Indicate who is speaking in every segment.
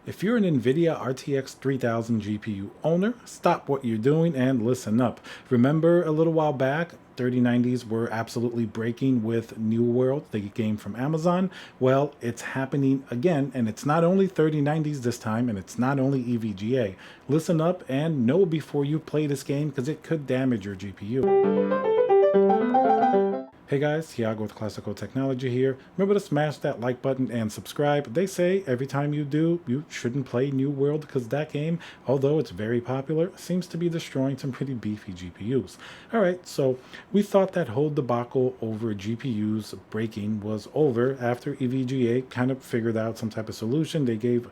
Speaker 1: If you're an Nvidia RTX 3000 GPU owner, stop what you're doing and listen up. Remember a little while back, 3090s were absolutely breaking with New World, the game from Amazon? Well, it's happening again, and it's not only 3090s this time, and it's not only EVGA. Listen up and know before you play this game because it could damage your GPU. Hey guys, Thiago with Classical Technology here. Remember to smash that like button and subscribe. They say every time you do, you shouldn't play New World because that game, although it's very popular, seems to be destroying some pretty beefy GPUs. Alright, so we thought that whole debacle over GPUs breaking was over after EVGA kind of figured out some type of solution. They gave,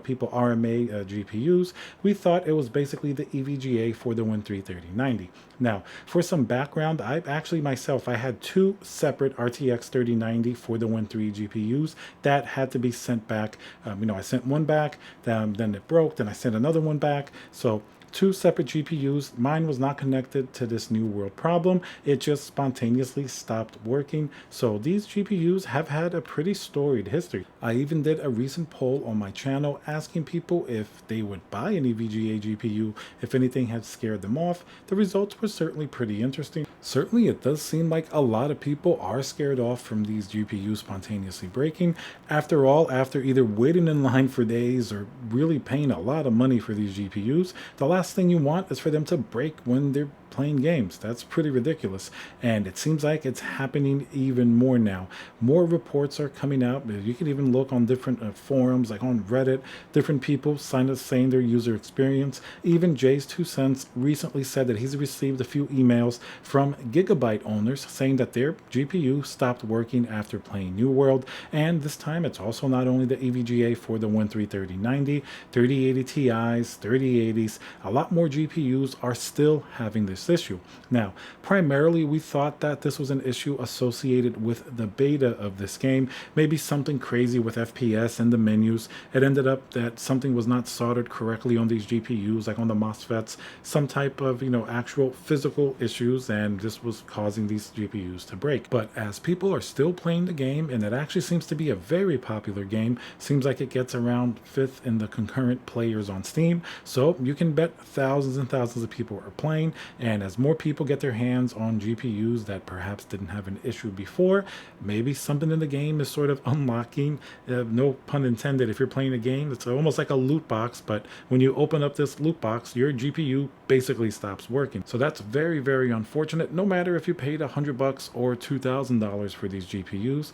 Speaker 1: people RMA GPUs. We thought it was basically the EVGA for the Win3 3090. Now, for some background, I had two separate RTX 3090 for the Win3 GPUs that had to be sent back. I sent one back, then it broke, then I sent another one back. So two separate GPUs. Mine was not connected to this New World problem. It just spontaneously stopped working. So these GPUs have had a pretty storied history. I even did a recent poll on my channel asking people if they would buy an EVGA GPU if anything had scared them off. The results were certainly pretty interesting. Certainly it does seem like a lot of people are scared off from these GPUs spontaneously breaking. After all, after either waiting in line for days or really paying a lot of money for these GPUs, the last thing you want is for them to break when they're playing games. That's pretty ridiculous, and it seems like it's happening even more now. More reports are coming out. You can even look on different forums, like on Reddit, different people saying their user experience. Even Jayztwocents recently said that he's received a few emails from Gigabyte owners saying that their GPU stopped working after playing New World, and this time it's also not only the EVGA for the Win3 3090, 3080 Ti's, 3080s, a lot more GPUs are still having this issue. Now, primarily we thought that this was an issue associated with the beta of this game, maybe something crazy with FPS and the menus. It ended up that something was not soldered correctly on these GPUs, like on the MOSFETs, some type of, actual physical issues, and this was causing these GPUs to break. But as people are still playing the game, and it actually seems to be a very popular game, seems like it gets around 5th in the concurrent players on Steam, so you can bet thousands and thousands of people are playing. And as more people get their hands on GPUs that perhaps didn't have an issue before, maybe something in the game is sort of unlocking. No pun intended. If you're playing a game, it's almost like a loot box, but when you open up this loot box, your GPU basically stops working. So that's very, very unfortunate, no matter if you paid $100 or $2,000 for these GPUs.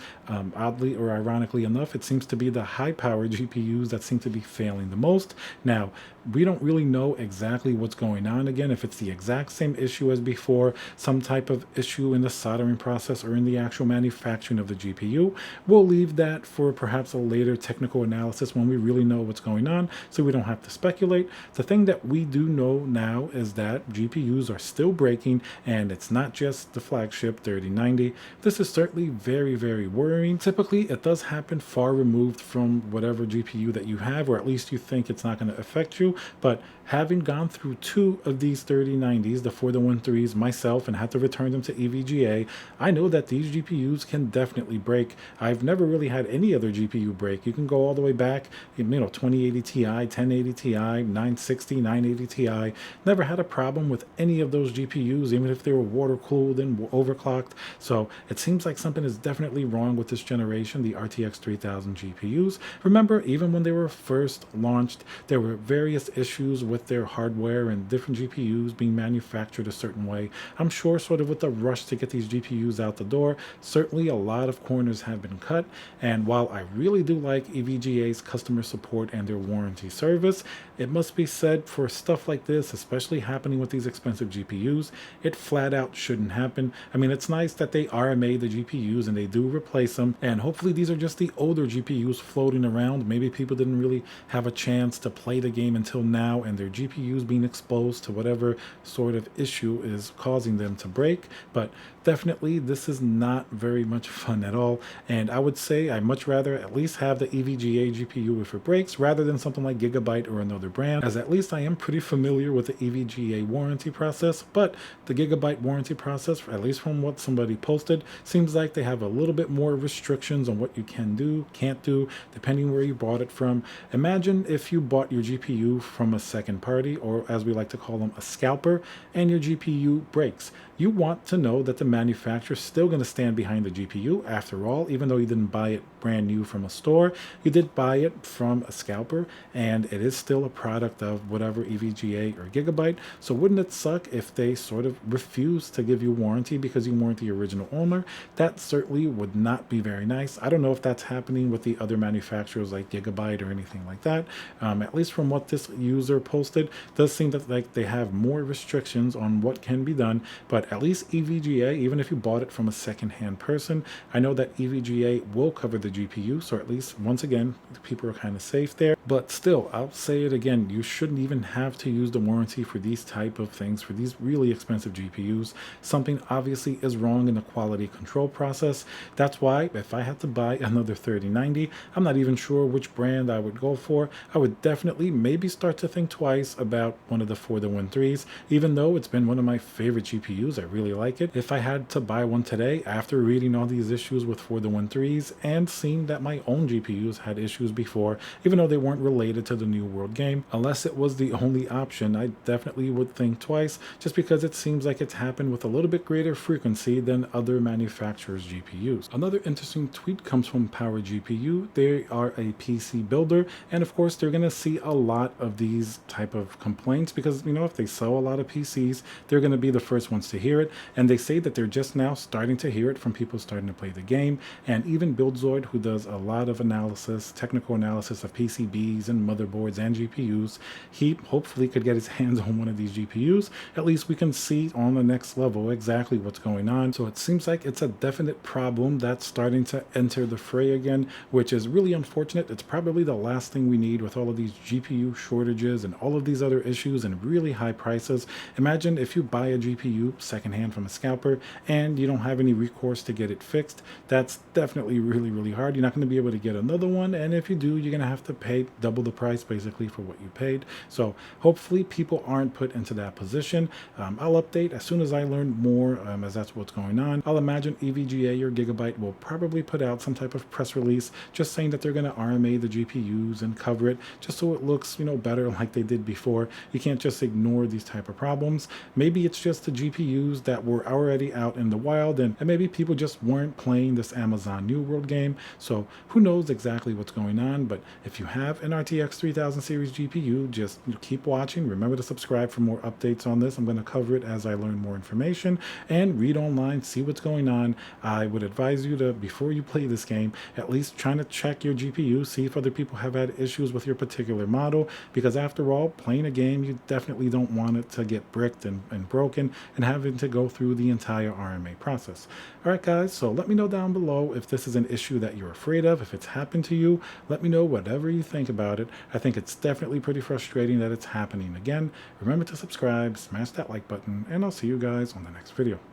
Speaker 1: Oddly or ironically enough, it seems to be the high-powered GPUs that seem to be failing the most. Now, we don't really know exactly what's going on. Again, if it's the exact same issue as before, some type of issue in the soldering process or in the actual manufacturing of the GPU, we'll leave that for perhaps a later technical analysis when we really know what's going on, so we don't have to speculate. The thing that we do know now is that GPUs are still breaking, and it's not just the flagship 3090. This is certainly very, very worrying. Typically, it does happen far removed from whatever GPU that you have, or at least you think it's not going to affect you. But having gone through two of these 3090s, the 4113s myself, and had to return them to EVGA, I know that these GPUs can definitely break. I've never really had any other GPU break. You can go all the way back, 2080 Ti, 1080 Ti, 960, 980 Ti. Never had a problem with any of those GPUs, even if they were water cooled and overclocked. So it seems like something is definitely wrong with this generation, the RTX 3000 GPUs. Remember, even when they were first launched, there were various issues with their hardware and different GPUs being manufactured a certain way. I'm sure sort of with the rush to get these GPUs out the door, certainly a lot of corners have been cut. And while I really do like EVGA's customer support and their warranty service, it must be said for stuff like this, especially happening with these expensive GPUs, it flat out shouldn't happen. I mean, it's nice that they RMA the GPUs and they do replace them, and hopefully these are just the older GPUs floating around. Maybe people didn't really have a chance to play the game until now, and their GPUs being exposed to whatever sort of issue is causing them to break. But definitely this is not very much fun at all, and I would say I much rather at least have the EVGA GPU if it breaks rather than something like Gigabyte or another brand, as at least I am pretty familiar with the EVGA warranty process. But the Gigabyte warranty warranty process, at least from what somebody posted, seems like they have a little bit more restrictions on what you can do, can't do, depending where you bought it from. Imagine if you bought your GPU from a second party, or as we like to call them, a scalper, and your GPU breaks. You want to know that the manufacturer's still going to stand behind the GPU. After all, even though you didn't buy it brand new from a store, you did buy it from a scalper, and it is still a product of whatever EVGA or Gigabyte. So wouldn't it suck if they sort of refuse to give you warranty because you weren't the original owner? That certainly would not be very nice. I don't know if that's happening with the other manufacturers like Gigabyte or anything like that. At least from what this user posted, does seem that like they have more restrictions on what can be done. But at least EVGA, even if you bought it from a second-hand person, I know that EVGA will cover the GPU, so at least once again people are kind of safe there. But still, I'll say it again, you shouldn't even have to use the warranty for these type of things, for these really expensive GPUs. Something obviously is wrong in the quality control process. That's why if I had to buy another 3090, I'm not even sure which brand I would go for. I would definitely maybe start to think twice about one of the 4013s, even though it's been one of my favorite GPUs. I really like it. If I had to buy one today, after reading all these issues with 4013s and seeing that my own GPUs had issues before, even though they weren't related to the New World game, unless it was the only option, I definitely would think twice, just because it seems like it's happened with a little bit greater frequency than other manufacturers' GPUs. Another interesting tweet comes from Power GPU. They are a PC builder, and of course they're going to see a lot of these type of complaints because, you know, if they sell a lot of PCs, they're going to be the first ones to hear it. And they say that they're just now starting to hear it from people starting to play the game. And even BuildZoid, who does a lot of analysis, technical analysis of PCBs and motherboards and GPUs, he hopefully could get his hands on one of these GPUs. At least we can see on the next level exactly what's going on. So it seems like it's a definite problem that's starting to enter the fray again, which is really unfortunate. It's probably the last thing we need with all of these GPU shortages and all of these other issues and really high prices. Imagine if you buy a GPU secondhand from a scalper and you don't have any recourse to get it fixed. That's definitely really, really hard. You're not going to be able to get another one, and if you do, you're going to have to pay double the price basically for what you paid. So hopefully people aren't put into that position. I'll update as soon as I learn more, as that's what's going on. I'll imagine EVGA or Gigabyte will probably put out some type of press release just saying that they're going to RMA the GPUs and cover it just so it looks, you know, better like they did before. You can't just ignore these type of problems. Maybe it's just the GPUs that were already out in the wild, and maybe people just weren't playing this Amazon New World game. So who knows exactly what's going on. But if you have an RTX 3000 series GPU, just keep watching. Remember to subscribe for more updates on this. I'm going to cover it as I learn more information, and read online, see what's going on. I would advise you to, before you play this game, at least trying to check your GPU, see if other people have had issues with your particular model, because after all, playing a game, you definitely don't want it to get bricked and broken and having to go through the entire RMA process. All right, guys, so let me know down below if this is an issue that you're afraid of, if it's happened to you. Let me know whatever you think about it. I think it's definitely pretty frustrating that it's happening again. Remember to subscribe, smash that like button, and I'll see you guys on the next video.